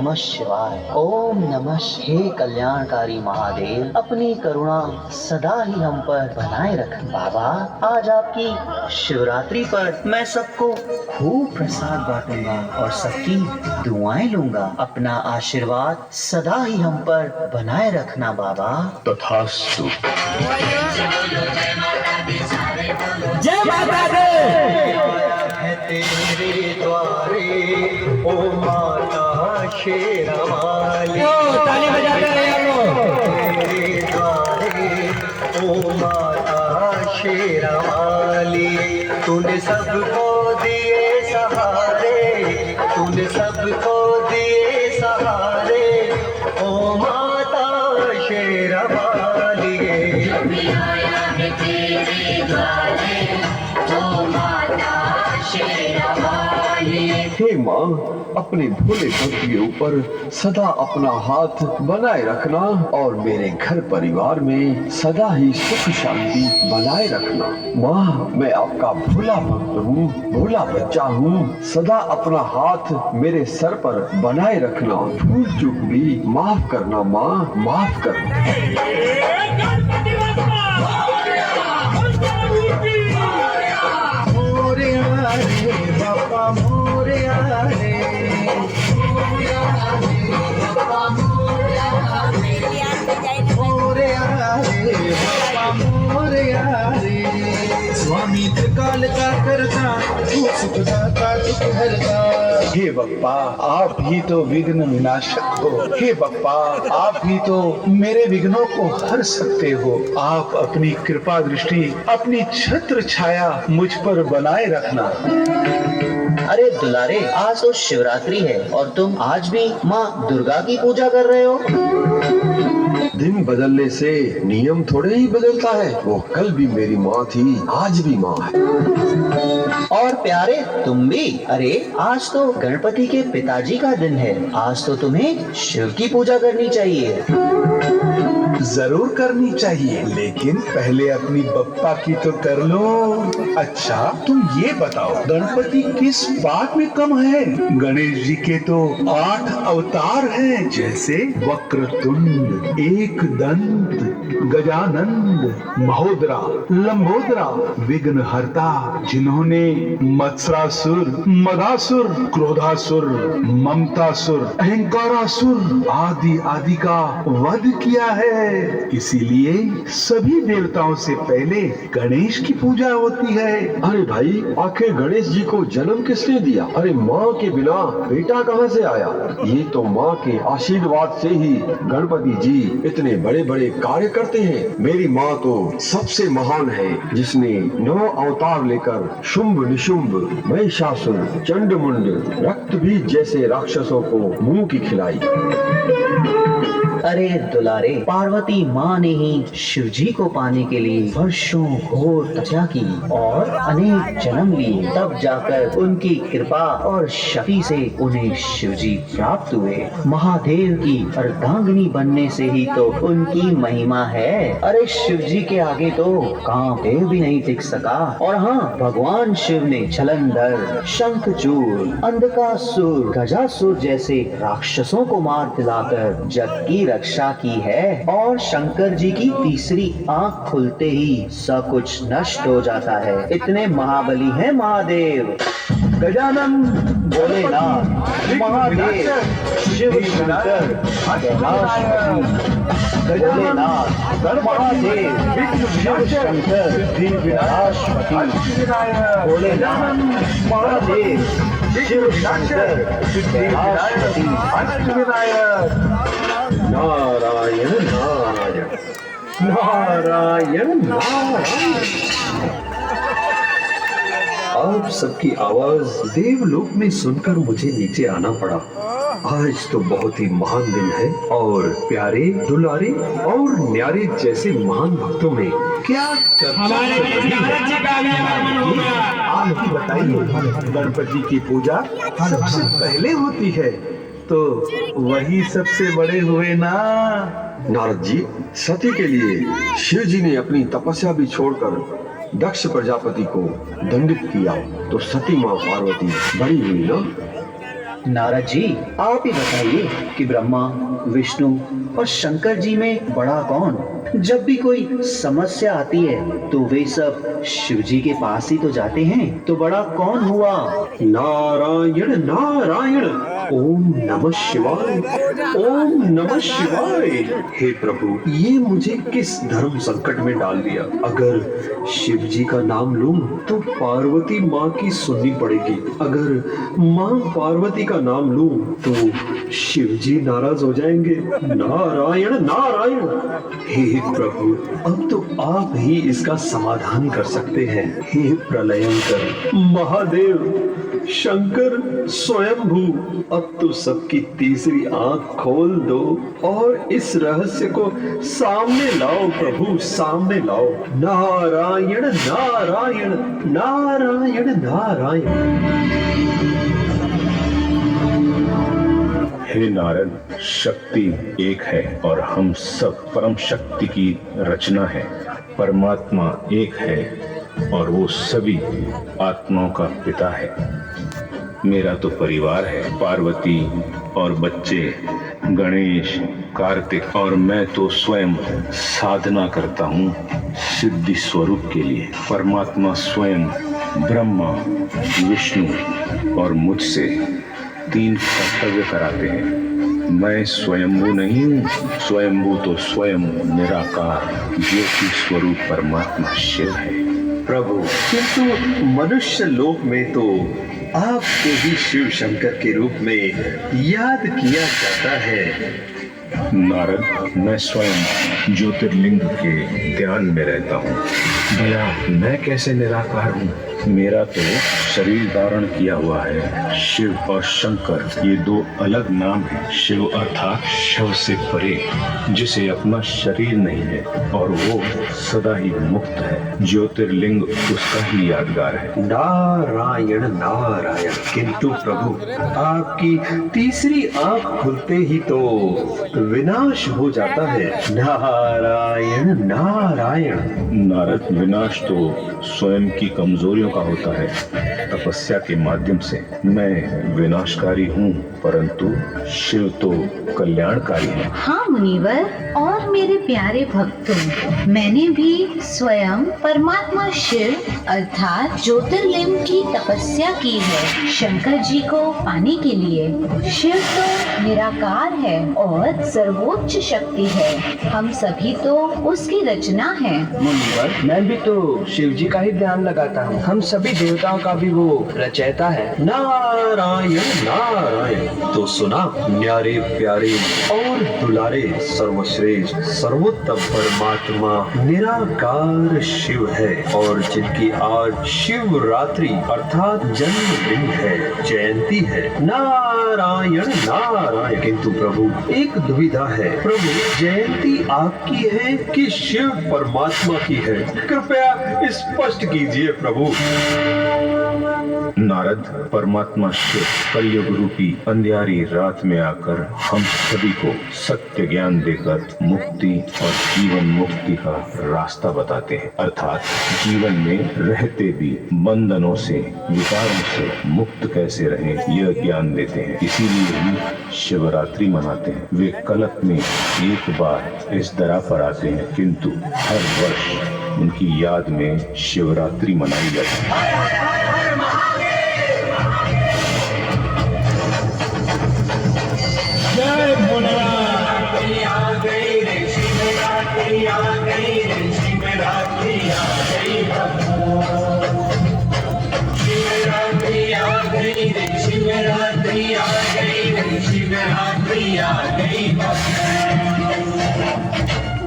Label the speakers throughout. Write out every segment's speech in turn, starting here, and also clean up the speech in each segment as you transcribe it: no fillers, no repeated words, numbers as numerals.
Speaker 1: नमः शिवाय। ओम नमः। हे कल्याणकारी महादेव, अपनी करुणा सदा ही हम पर बनाए रखें। बाबा, आज आपकी शिवरात्रि पर मैं सबको खूब प्रसाद बांटूंगा और सबकी दुआएं लूंगा। अपना आशीर्वाद सदा ही हम पर बनाए रखना बाबा।
Speaker 2: तथास्तु।
Speaker 3: जय माता दी।
Speaker 1: है तेरे द्वारे ओ माता शेरावाली,
Speaker 3: ताली बजाते रहिए लोग।
Speaker 1: तेरे द्वारे ओ माता शेरावाली, तूने सबको दिए सहारे, तूने सबको दिए सहारे ओ माता शेरावाली।
Speaker 2: हे माँ, अपने भोले भक्त के ऊपर सदा अपना हाथ बनाए रखना और मेरे घर परिवार में सदा ही सुख शांति बनाए रखना। माँ, मैं आपका भोला भक्त हूँ, भोला बच्चा हूँ। सदा अपना हाथ मेरे सर पर बनाए रखना। भूल चूक भी माफ करना माँ, माफ करना।
Speaker 1: बाबा मोरिया रे, स्वामी त्रिकाल का करता, तू सुख दाता दुख हरता। हे बप्पा, आप ही तो विघ्न विनाशक हो। हे बप्पा, आप ही तो मेरे विघ्नों को हर सकते हो। आप अपनी कृपा दृष्टि, अपनी छत्र छाया मुझ पर बनाए रखना। अरे दुलारे, आज तो शिवरात्रि है और तुम आज भी माँ दुर्गा की पूजा कर रहे हो।
Speaker 2: दिन बदलने से नियम थोड़े ही बदलता है। वो कल भी मेरी माँ थी, आज भी माँ है।
Speaker 1: और प्यारे, तुम भी? अरे आज तो गणपति के पिताजी का दिन है, आज तो तुम्हें शिव की पूजा करनी चाहिए। जरूर करनी चाहिए, लेकिन पहले अपनी बप्पा की तो कर लो। अच्छा, तुम ये बताओ, गणपति किस बात में कम है? गणेश जी के तो 8 अवतार हैं, जैसे वक्रतुंड, एकदंत, गजानंद, महोदरा, लंबोदरा, विघ्नहर्ता, जिन्होंने मत्सरासुर, मदासुर, क्रोधासुर, ममतासुर, अहंकारासुर आदि आदि का वध किया है। इसीलिए सभी देवताओं से पहले गणेश की पूजा होती है।
Speaker 2: अरे भाई, आखिर गणेश जी को जन्म किसने दिया? अरे माँ के बिना बेटा कहाँ से आया? ये तो माँ के आशीर्वाद से ही गणपति जी इतने बड़े बड़े कार्य करते हैं। मेरी माँ तो सबसे महान है, जिसने 9 अवतार लेकर शुंभ निशुंभ, महिषासुर, चंडमुंड, रक्तबीज जैसे राक्षसों को मुंह की खिलाई।
Speaker 1: अरे दुलारे, पार्वती माँ ने ही शिव जी को पाने के लिए वर्षों घोर तपस्या की और अनेक जन्म लिए, तब जाकर उनकी कृपा और शक्ति से उन्हें शिव जी प्राप्त हुए। महादेव की अर्धांगिनी बनने से ही तो उनकी महिमा है। अरे शिव जी के आगे तो कामदेव भी नहीं टिक सका। और हाँ, भगवान शिव ने जलंधर, शंखचूड़, अंधकासुर, गजासुर जैसे राक्षसों को मार दिलाकर जग की रक्षा की है। और शंकर जी की तीसरी आंख खुलते ही सब कुछ नष्ट हो जाता है। इतने महाबली हैं महादेव। गजानन, भोलेनाथ, महादेव, शिव शंकर, भोलेनाथ, महादेव, शिव शंकर, विनाशपति, भोलेनाथ, महादेव, शिव शंकर, विनाशपति, अष्टविनायक।
Speaker 2: नारायण नारायण नारायण नारायण। आप सबकी आवाज देवलोक में सुनकर मुझे नीचे आना पड़ा। आज तो बहुत ही महान दिन है और प्यारे, दुलारे और न्यारे जैसे महान भक्तों में क्या चर्चा
Speaker 4: बताइए। गणपति की पूजा सबसे पहले होती है, तो वही सबसे बड़े हुए ना।
Speaker 2: नारद जी, सती के लिए शिव जी ने अपनी तपस्या भी छोड़कर दक्ष प्रजापति को दंडित किया, तो सती माँ पार्वती बड़ी हुई ना।
Speaker 1: नारद जी, आप ही बताइए कि ब्रह्मा, विष्णु और शंकर जी में बड़ा कौन? जब भी कोई समस्या आती है तो वे सब शिव जी के पास ही तो जाते हैं, तो बड़ा कौन हुआ?
Speaker 2: नारायण नारायण, ओम नमः शिवाय, ओम नमः शिवाय। हे प्रभु, ये मुझे किस धर्म संकट में डाल दिया। अगर शिव जी का नाम लूं तो पार्वती माँ की सुननी पड़ेगी, अगर माँ पार्वती का नाम लूं तो शिव जी नाराज हो जाएंगे। नारायण नारायण। हे प्रभु, अब तो आप ही इसका समाधान कर सकते हैं। हे प्रलयंकर, महादेव, शंकर, स्वयंभू, अब तो सबकी तीसरी आंख खोल दो और इस रहस्य को सामने लाओ प्रभु, सामने लाओ। नारायण नारायण नारायण नारायण।
Speaker 5: हे नारद, शक्ति एक है और हम सब परम शक्ति की रचना है। परमात्मा एक है और वो सभी आत्माओं का पिता है। मेरा तो परिवार है, पार्वती और बच्चे, गणेश, कार्तिक, और मैं तो स्वयं साधना करता हूँ सिद्धि स्वरूप के लिए। परमात्मा स्वयं ब्रह्मा, विष्णु और मुझसे 3 कर्तव्य कराते हैं। मैं स्वयंभू नहीं हूँ, स्वयंभू तो स्वयं निराकार ज्योति स्वरूप परमात्मा शिव है।
Speaker 2: प्रभु, किंतु मनुष्य लोक में तो आपको ही शिव शंकर के रूप में याद किया जाता है।
Speaker 5: नारद, मैं स्वयं ज्योतिर्लिंग के ध्यान में रहता हूँ। भला मैं कैसे निराकार हूँ? मेरा तो शरीर धारण किया हुआ है। शिव और शंकर ये 2 अलग नाम हैं। शिव अर्थात शव से परे, जिसे अपना शरीर नहीं है और वो सदा ही मुक्त है। ज्योतिर्लिंग उसका ही यादगार है।
Speaker 2: नारायण नारायण। किंतु प्रभु, आपकी तीसरी आंख खुलते ही तो विनाश हो जाता है। नारायण नारायण।
Speaker 5: नारद, विनाश तो स्वयं की कमजोरियों का होता है। तपस्या के माध्यम से मैं विनाशकारी हूँ, परंतु शिव तो कल्याणकारी है।
Speaker 6: हाँ मुनिवर और मेरे प्यारे भक्तों, मैंने भी स्वयं परमात्मा शिव अर्थात ज्योतिर्लिंग की तपस्या की है शंकर जी को पाने के लिए। शिव तो निराकार है और सर्वोच्च शक्ति है। हम सभी तो उसकी रचना है।
Speaker 3: मुनिवर, मैं भी तो शिव जी का ही ध्यान लगाता हूँ। हम सभी देवताओं का भी वो रचयिता है।
Speaker 2: नारायण नारायण। तो सुना न्यारे प्यारे और दुलारे सर्वश्रेष्ठ सर्वोत्तम परमात्मा निराकार शिव है और जिनकी आज शिवरात्रि अर्थात जन्मदिन है, जयंती है। नारायण नारायण। किंतु प्रभु, एक दुविधा है। प्रभु, जयंती आपकी है कि शिव परमात्मा की है? कृपया स्पष्ट कीजिए प्रभु।
Speaker 5: नारद, परमात्मा शिव कलयुग रूपी अंधियारी रात में आकर हम सभी को सत्य ज्ञान देकर मुक्ति और जीवन मुक्ति का रास्ता बताते हैं। अर्थात जीवन में रहते भी बंधनों से, विकारों से मुक्त कैसे रहें, यह ज्ञान देते हैं। इसीलिए ही शिवरात्रि मनाते हैं। वे कल्प में एक बार इस दरा पर आते हैं, किंतु हर वर्ष उनकी याद में शिवरात्रि मनाई जाती है।
Speaker 3: जय भोलेनाथ।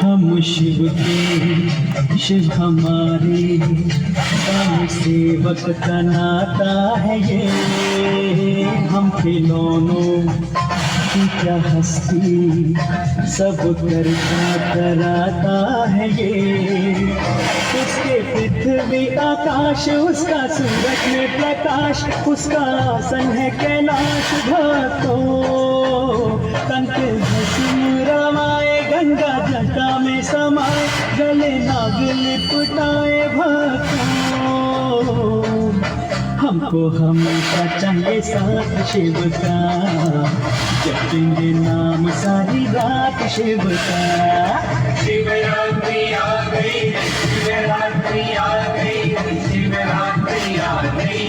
Speaker 7: हम शिव के, शिव हमारे, हम सेवक का नाता है ये। हम खिलौनों की क्या हस्ती, सब करता कराता है ये। उसके पृथ्वी आकाश, उसका सूरज में प्रकाश, उसका आसन है कैलाश। भक्तों तन के भस्म रमाए, गंगा जटा में समाए, गले नाग लिपटाए। भक्तों हमको हमेशा चाहिए साथ शिव का, जपेंगे नाम सारी रात शिव का। शिवरात्रि आ गई, शिवरात्रि आ गई, शिवरात्रि आ गई।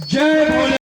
Speaker 7: जय